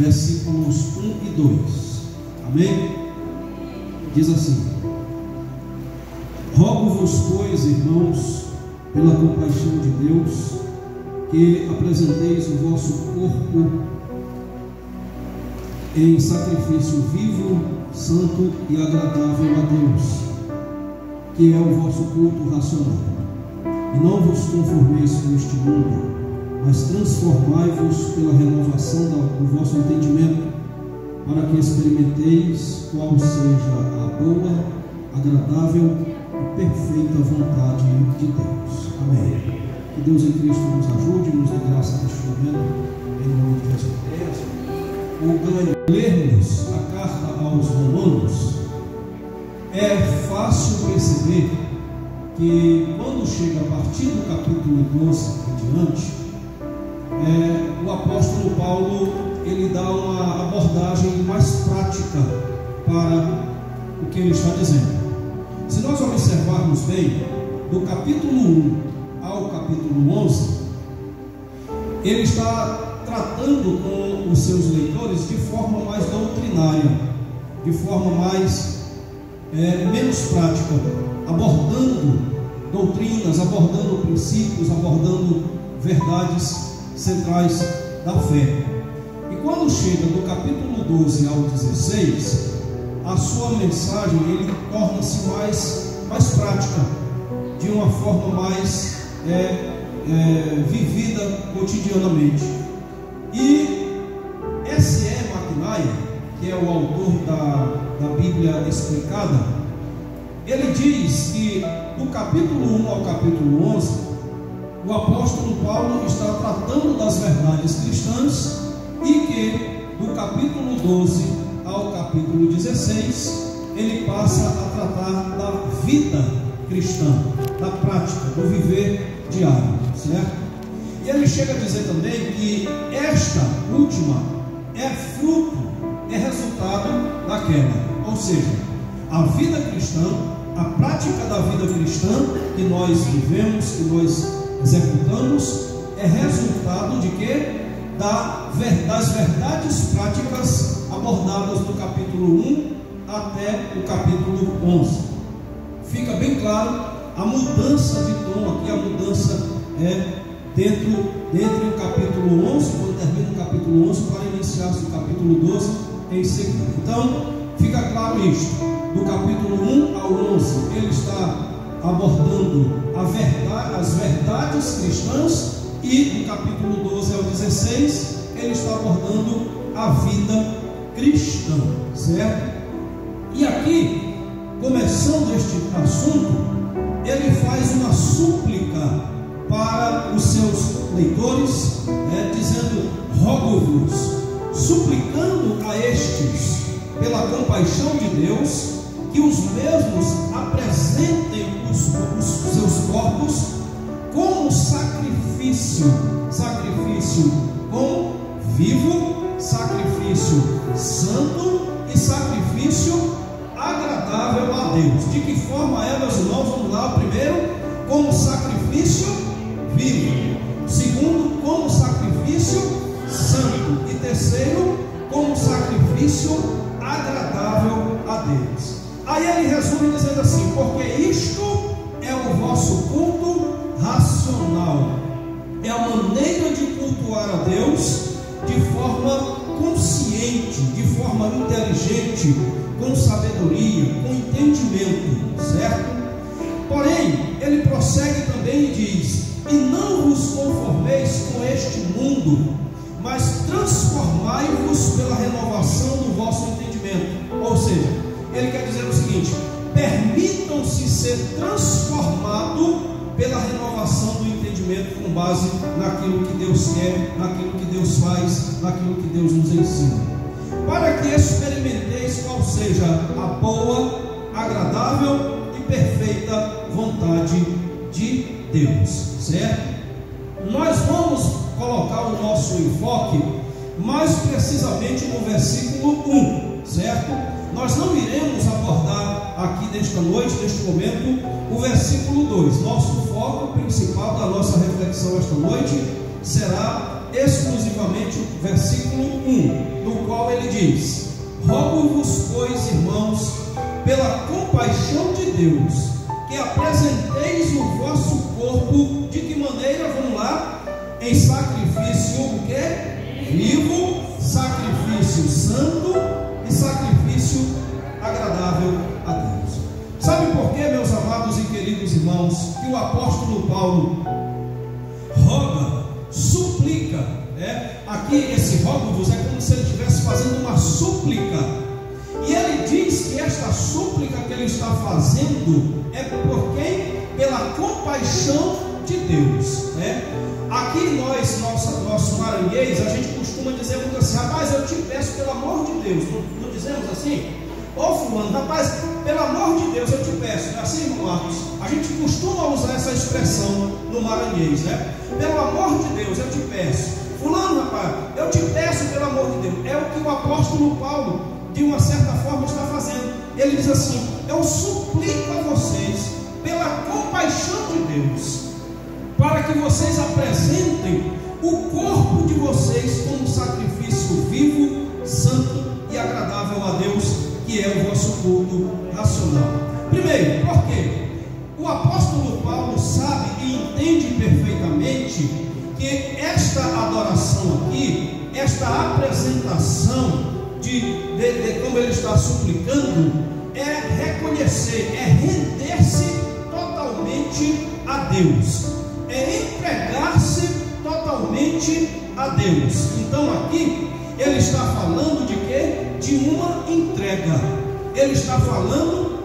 versículos 1 e 2. Amém? Diz assim: rogo-vos, pois, irmãos, pela compaixão de Deus, que apresenteis o vosso corpo em sacrifício vivo, santo e agradável a Deus, que é o vosso culto racional. E não vos conformeis com este mundo, mas transformai-vos pela renovação do vosso entendimento, para que experimenteis qual seja a boa, agradável e perfeita vontade de Deus. Amém. Que Deus em Cristo nos ajude, nos dê graça neste momento, em nome de Jesus. O ganho, lermos a carta aos Romanos, é fácil perceber que quando chega a partir do capítulo 12 em diante, o apóstolo Paulo ele dá uma abordagem mais prática para o que ele está dizendo. Se nós observarmos bem, do capítulo 1 ao capítulo 11, ele está tratando com os seus leitores de forma mais doutrinária, de forma mais menos prática, abordando doutrinas, abordando princípios, abordando verdades centrais da fé. E quando chega do capítulo 12 ao 16, a sua mensagem ele torna-se mais prática, de uma forma mais vivida cotidianamente. E S.E. McNair, que é o autor da Bíblia Explicada, ele diz que do capítulo 1 ao capítulo 11, o apóstolo Paulo está tratando das verdades cristãs, e que do capítulo 12 ao capítulo 16, ele passa a tratar da vida cristã, da prática, do viver diário, certo? E ele chega a dizer também que esta última é fruto, é resultado daquela. Ou seja, a vida cristã, a prática da vida cristã que nós vivemos, que nós executamos, é resultado de quê? Das verdades práticas abordadas do capítulo 1 até o capítulo 11. Fica bem claro a mudança de tom aqui, a mudança dentro do capítulo 11, quando termina o capítulo 11, para iniciar-se o capítulo 12 em seguida. Então, fica claro isto. Do capítulo 1 ao 11, ele está abordando as verdades cristãs, e do capítulo 12 ao 16, ele está abordando a vida cristã, certo? E aqui, começando este assunto, ele faz uma súplica para os seus leitores, dizendo: rogo-vos, suplicando a estes, pela compaixão de Deus, que os mesmos apresentem os seus corpos como sacrifício como vivo, sacrifício santo e sacrifício agradável a Deus. De que forma é, meus irmãos? Vamos lá. Primeiro, como sacrifício vivo. Segundo, como sacrifício santo. E terceiro, como sacrifício agradável a Deus. Aí ele resume dizendo assim: porque isto é o vosso culto racional. É a maneira de cultuar a Deus de forma consciente, de forma inteligente, com sabedoria, com entendimento, certo? Porém, ele prossegue também e diz: e não vos conformeis com este mundo, mas transformai-vos pela renovação do vosso entendimento. Ou seja, ele quer dizer o seguinte: permitam-se ser transformados pela renovação do entendimento, com base naquilo que Deus quer, naquilo que Deus faz, naquilo que Deus nos ensina, para que experimenteis qual seja a boa, agradável e perfeita vontade de Deus, certo? Nós vamos colocar o nosso enfoque mais precisamente no versículo 1, certo? Nós não iremos abordar aqui nesta noite, neste momento, o versículo 2. Nosso foco principal da nossa reflexão esta noite será exclusivamente o versículo 1 do qual ele diz: rogo-vos, pois, irmãos, pela compaixão de Deus, que apresenteis o vosso corpo, de que maneira? Vamos lá, em sacrifício o quê? Vivo, sacrifício santo e sacrifício agradável a Deus. Sabe por quê, meus amados e queridos irmãos, que o apóstolo Paulo roga, suplica, aqui esse rogo-vos é como se ele estivesse fazendo uma súplica, e ele diz que esta súplica que ele está fazendo é por quem? Pela compaixão de Deus, Aqui nosso maranhês, a gente costuma dizer muito assim: rapaz, eu te peço pelo amor de Deus, não dizemos assim? Ô fulano, rapaz, pelo amor de Deus eu te peço, não é assim, irmão Marcos? A gente costuma usar essa expressão no maranhês, Pelo amor de Deus eu te peço. Fulano, rapaz, eu te peço pelo amor de Deus. É o que o apóstolo Paulo, de uma certa forma, está fazendo. Ele diz assim: eu suplico a vocês, pela compaixão de Deus, para que vocês apresentem o corpo de vocês como sacrifício vivo, santo e agradável a Deus, que é o vosso culto racional. Primeiro, por quê? O apóstolo Paulo sabe e entende perfeitamente que esta adoração aqui, esta apresentação de como ele está suplicando, é reconhecer, é render-se totalmente a Deus, é entregar-se totalmente a Deus. Então aqui ele está falando de quê? De uma entrega. Ele está falando,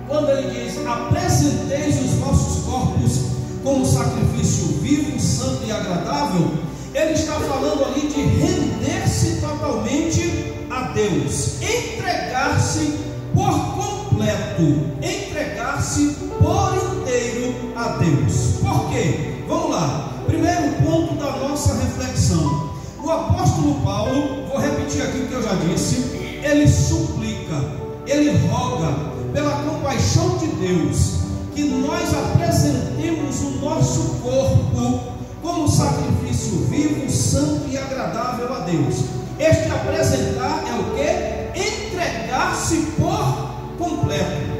quando ele diz: apresenteis os vossos corpos como sacrifício vivo, santo e agradável, ele está falando ali de render-se totalmente a Deus, entregar-se por completo, entregar-se por inteiro a Deus. Por quê? Vamos lá, primeiro ponto da nossa reflexão. O apóstolo Paulo, vou repetir aqui o que eu já disse, ele suplica, ele roga pela compaixão de Deus, que nós apresentemos o nosso corpo como sacrifício vivo, santo e agradável a Deus. Este apresentar é o que? Entregar-se por completo,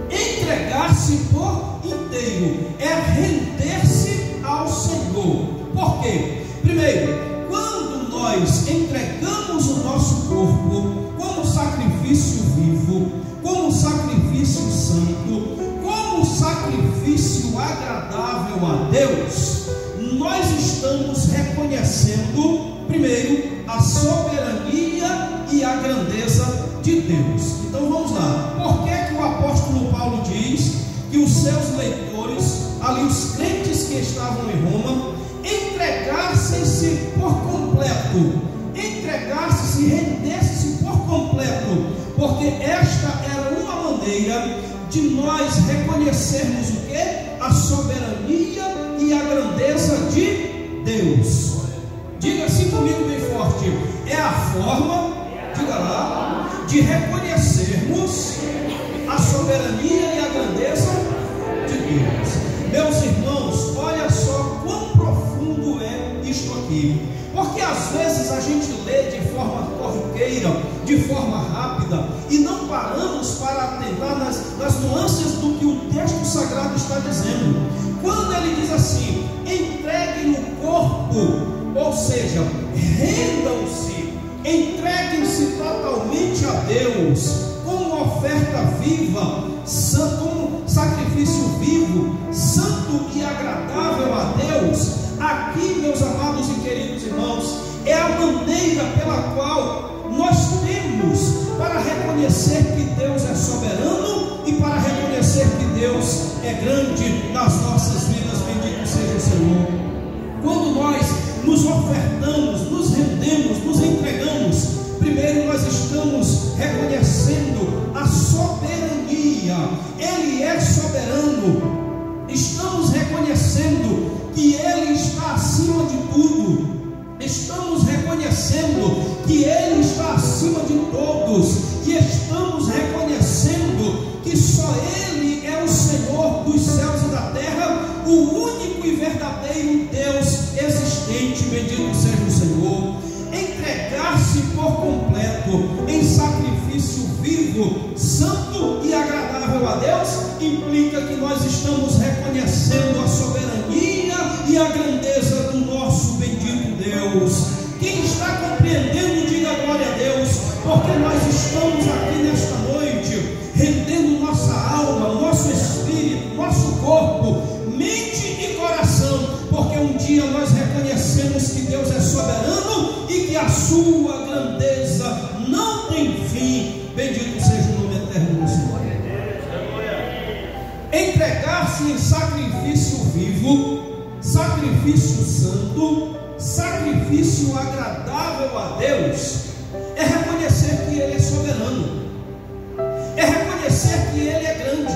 entregar-se por inteiro, é render-se ao Senhor. Por quê? Primeiro, quando nós entregamos o nosso corpo como sacrifício vivo, como sacrifício santo, como sacrifício agradável a Deus, nós estamos reconhecendo, primeiro, a soberania e a grandeza de Deus. Então vamos lá. Por que o apóstolo Paulo diz que os seus leitores, ali os crentes que estavam em Roma, entregassem-se por completo, entregassem-se, rendessem-se por completo? Porque esta era uma maneira de nós reconhecermos o que? A soberania e a grandeza de Deus. Diga assim comigo bem forte: é a forma, diga lá, de reconhecermos a soberania e a grandeza de Deus. Meus irmãos, olha só quão profundo é isto aqui. Porque às vezes a gente lê de forma corriqueira, de forma rápida, e não paramos para atentar nas nuances do que o texto sagrado está dizendo. Quando ele diz assim: entreguem o corpo, ou seja, rendam-se, entreguem-se totalmente a Deus, como oferta viva, como sacrifício vivo, santo e agradável a Deus. Aqui, meus amados e queridos irmãos, é a maneira pela qual nós temos para reconhecer que Deus é soberano e para reconhecer que Deus é grande nas nossas vidas. Bendito seja o Senhor. Quando nós nos ofertamos, nos rendemos, nos entregamos, primeiro nós estamos reconhecendo a soberania. Ele é soberano. Estamos reconhecendo que Ele está acima de tudo. Estamos reconhecendo que Ele está acima de todos. E estamos reconhecendo que só Ele é o Senhor dos céus e da terra, o único e verdadeiro Deus existente. Bendito seja o Senhor. vivo, santo e agradável a Deus, implica que nós estamos reconhecendo a soberania e a grandeza do nosso bendito Deus. Quem está compreendendo, diga glória a Deus, porque nós estamos aqui nesta noite, rendendo nossa alma, nosso espírito, nosso corpo, mente e coração, porque um dia nós reconhecemos que Deus é soberano e que a sua grandeza não tem fim. Bendito seja o nome eterno do Senhor. Entregar-se em sacrifício vivo, sacrifício santo, sacrifício agradável a Deus, é reconhecer que Ele é soberano, é reconhecer que Ele é grande.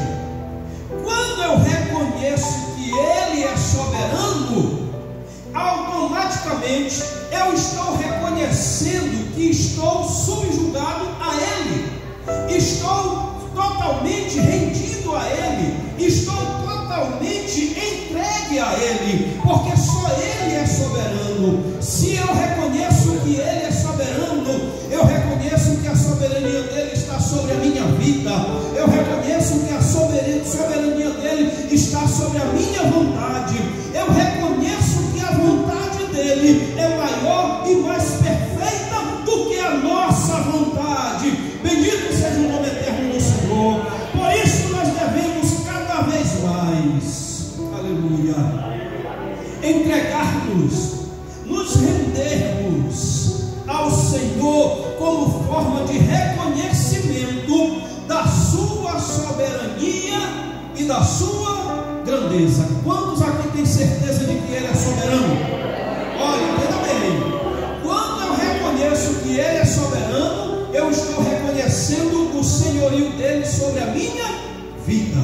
Quando eu reconheço que Ele é soberano, automaticamente eu estou reconhecendo que estou subjugado a Ele, estou totalmente rendido a Ele, estou totalmente entregue a Ele, porque só Ele é soberano. Se eu reconheço que Ele é soberano, eu reconheço que a soberania dele está sobre a minha vida, eu reconheço que a soberania dele está sobre a minha vontade, eu reconheço que a vontade dele é maior e mais perfeita do que a nossa vontade. Bendito seja o nome eterno do Senhor. Por isso nós devemos cada vez mais, aleluia, entregar-nos, nos rendermos ao Senhor como forma de reconhecimento da sua soberania e da sua grandeza. Quantos aqui têm certeza de que Ele é soberano? Olha, entenda bem, quando eu reconheço que Ele é soberano, eu estou reconhecendo o senhorio dele sobre a minha vida.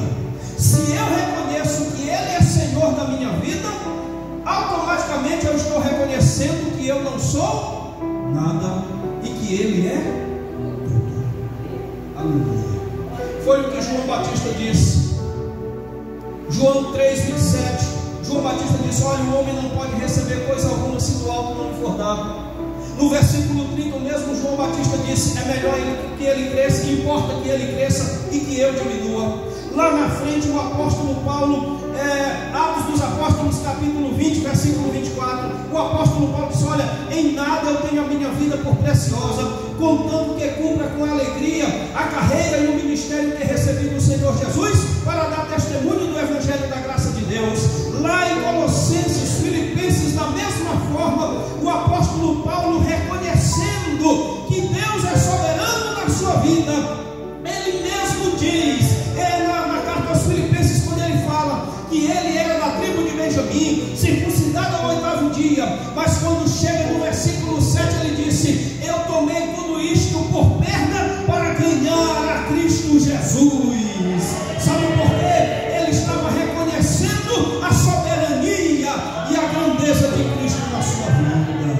Se eu reconheço que Ele é Senhor da minha vida, automaticamente eu estou reconhecendo que eu não sou nada e que Ele é tudo. Aleluia. Foi o que João Batista disse. João 3,27. João Batista disse: olha, o homem não pode receber coisa alguma se do alto não lhe for dado. No versículo 30, o mesmo João Batista disse: é melhor que ele cresça, que importa que ele cresça e que eu diminua. Lá na frente, o apóstolo Paulo, Atos dos Apóstolos, capítulo 20, versículo 24, o apóstolo Paulo disse: olha, em nada eu tenho a minha vida por preciosa, contanto que cumpra com alegria a carreira e o ministério que recebi do Senhor Jesus, para dar testemunho do Evangelho da graça de Deus. Lá em Colossenses, Filipenses, da mesma forma, o apóstolo Paulo, reconhecendo que Deus é soberano na sua vida, ele mesmo diz, na carta aos Filipenses, quando ele fala que ele era da tribo de Benjamim, circuncidado ao 8º dia, mas quando chega no versículo 7, ele disse: eu tomei tudo isto por perda para ganhar a Cristo Jesus. Sabe por quê? Ele estava reconhecendo a soberania e a grandeza de Cristo na sua vida,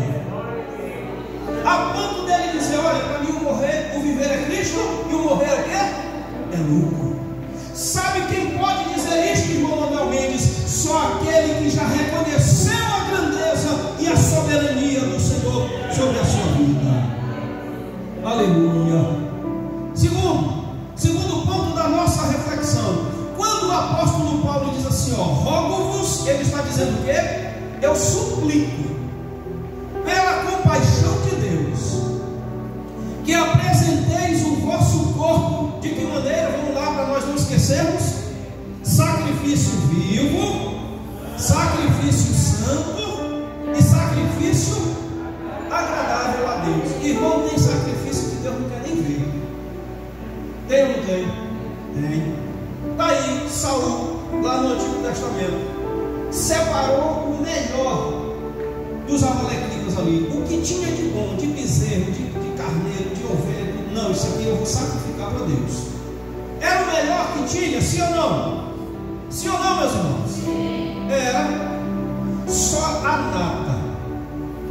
a ponto dele dizer: olha, para mim o viver é Cristo e o morrer é o quê? É lucro. Sabe quem pode dizer isto, irmão Manuel Mendes? Só aquele que já reconheceu a grandeza e a soberania do Senhor sobre a sua vida. Aleluia. Segundo ponto da nossa reflexão, quando o apóstolo Paulo diz assim, rogo-vos, ele está dizendo o quê? Eu suplico, pela compaixão de Deus, que apresenteis o vosso corpo, de que maneira? Vamos lá, para nós não esquecermos: sacrifício vivo, sacrifício santo e sacrifício agradável a Deus. Irmão, tem sacrifício que Deus não quer nem ver. Tem ou não tem? Tem. Está aí Saul, lá no Antigo Testamento, separou o melhor dos amalequitas ali, o que tinha de bom, de bezerro, de carneiro, de ovelha. Não, isso aqui eu vou sacrificar para Deus. Era o melhor que tinha, sim ou não? Sim ou não, meus irmãos? Era. Só a nata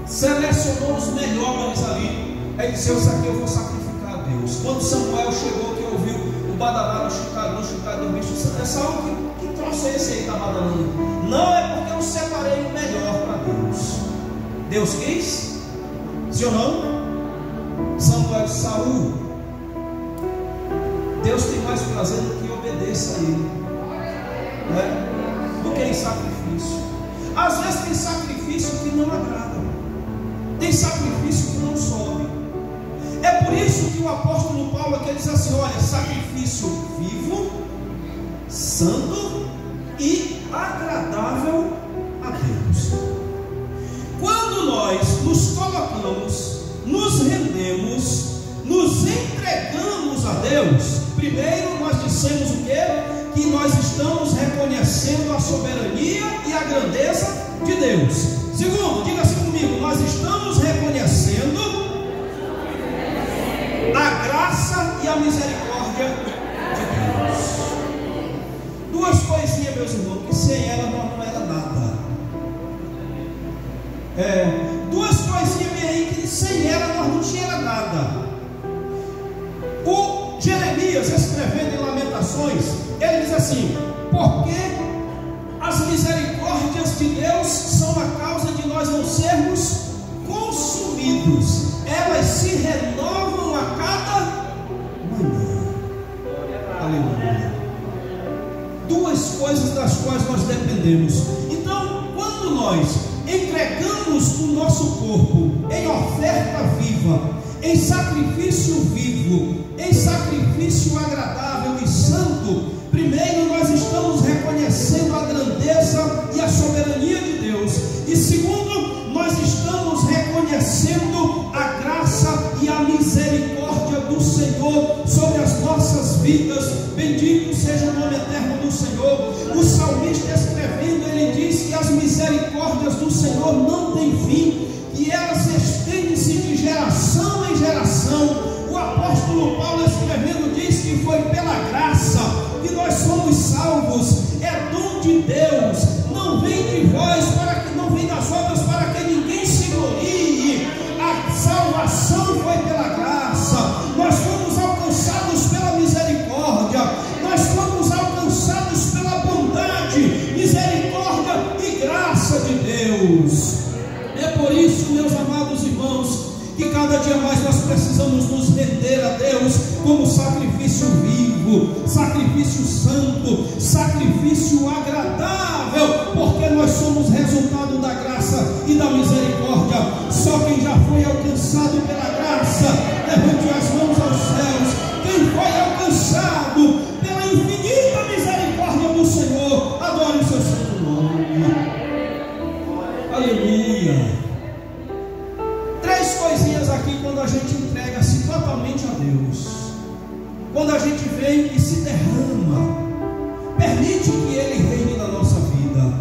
selecionou os melhores ali. Aí disse: isso aqui eu vou sacrificar a Deus. Quando Samuel chegou, que ouviu o badalado, no chocado do bicho, é Saul, que troço é esse aí que está badalando? Não, é porque eu separei o melhor para Deus. Deus quis? Sim ou não? Samuel, Saul, Deus tem mais prazer do que obedeça a Ele, né? Do que em sacrifício. Às vezes tem sacrifício que não agrada, tem sacrifício que não sobe. É por isso que o apóstolo Paulo aqui diz assim: olha, sacrifício vivo, santo e agradável a Deus. Quando nós nos colocamos, nos rendemos, nos entregamos a Deus, primeiro nós dissemos o quê? Que nós estamos reconhecendo a soberania e a grandeza de Deus. Segundo, diga assim comigo: nós estamos reconhecendo a graça e a misericórdia de Deus. Duas coisinhas, meus irmãos, que sem ela não era nada. Duas coisinhas bem aí que sem ela nós não tínhamos nada. O Jeremias, escrevendo em Lamentações, ele diz assim: porque as misericórdias de Deus são a causa de nós não sermos consumidos, elas se renovam a cada manhã. Aleluia. Duas coisas das quais nós dependemos. Então, quando nós entregamos o nosso corpo em oferta viva, em sacrifício vivo, em sacrifício agradável e santo, primeiro nós estamos reconhecendo a grandeza e a soberania de Deus, e segundo, nós estamos reconhecendo a graça e a misericórdia do Senhor sobre as nossas vidas. Bendito seja o nome eterno do Senhor. O salmista, escrevendo, ele diz que as misericórdias do Senhor não têm fim, e elas estendem-se de geração em geração. O apóstolo Paulo, escrevendo, diz que foi pela graça que nós somos salvos. É dom de Deus, não vem de vós, para que não vem das obras, para que ninguém se glorie. A salvação foi pela graça. Nós fomos alcançados pela misericórdia, nós fomos alcançados pela bondade, misericórdia e graça de Deus. É por isso, meus amados irmãos, que cada dia mais nós precisamos nos render a Deus como sacrifício vivo, sacrifício santo, sacrifício agradável, porque nós somos resultado da graça e da misericórdia. Só quem já foi alcançado pela graça, levante as mãos aos céus. Quem foi alcançado pela infinita misericórdia do Senhor, adore o seu santo nome. Aleluia. Três coisinhas aqui quando a gente entrega-se totalmente a Deus. Quando a gente vem e se derrama, permite que Ele reine na nossa vida.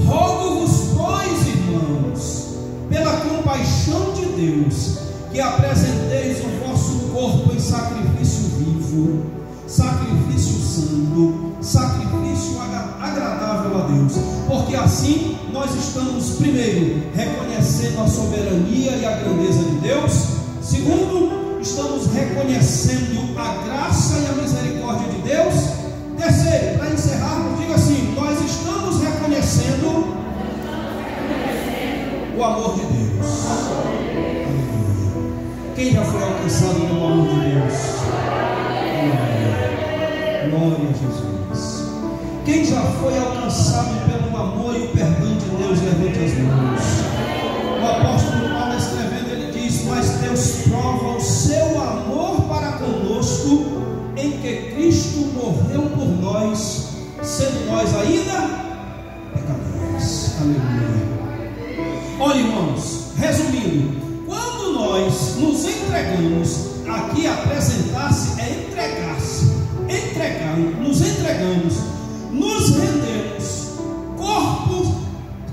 Rogo-vos, pois, irmãos, pela compaixão de Deus, que apresenteis o vosso corpo em sacrifício vivo, sacrifício santo, sacrifício agradável a Deus, porque assim nós estamos, primeiro, reconhecendo a soberania e a grandeza de Deus. Segundo, estamos reconhecendo a graça e a misericórdia de Deus. Terceiro, para encerrarmos, diga assim: nós estamos reconhecendo o amor de Deus. Quem já foi alcançado pelo amor de Deus? Glória a Jesus. Quem já foi alcançado pelo amor e o perdão de Deus, levante as mãos. O apóstolo Paulo, escrevendo, ele diz: mas Deus prova o seu amor para conosco, em que Cristo morreu por nós, sendo nós ainda pecadores. Aleluia. Olha, irmãos, resumindo, quando nós nos entregamos, aqui apresentar-se é entregar-se, nos entregamos, nos rendemos, corpo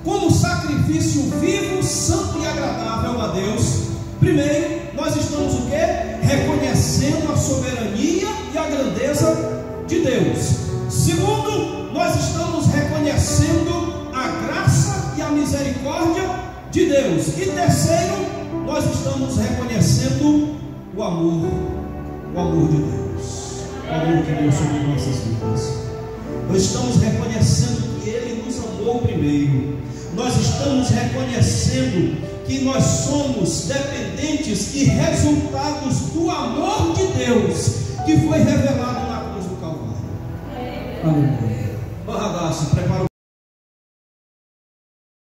como sacrifício vivo, santo e agradável a Deus. Primeiro, nós estamos o quê? Reconhecendo a soberania e a grandeza de Deus. Segundo, nós estamos reconhecendo a graça e a misericórdia de Deus. E terceiro, nós estamos reconhecendo o amor de Deus. O amor de Deus sobre nossas vidas. Nós estamos reconhecendo que Ele nos amou primeiro. Nós estamos reconhecendo que nós somos dependentes e resultados do amor de Deus que foi revelado na Aleluia. Barradaço, prepara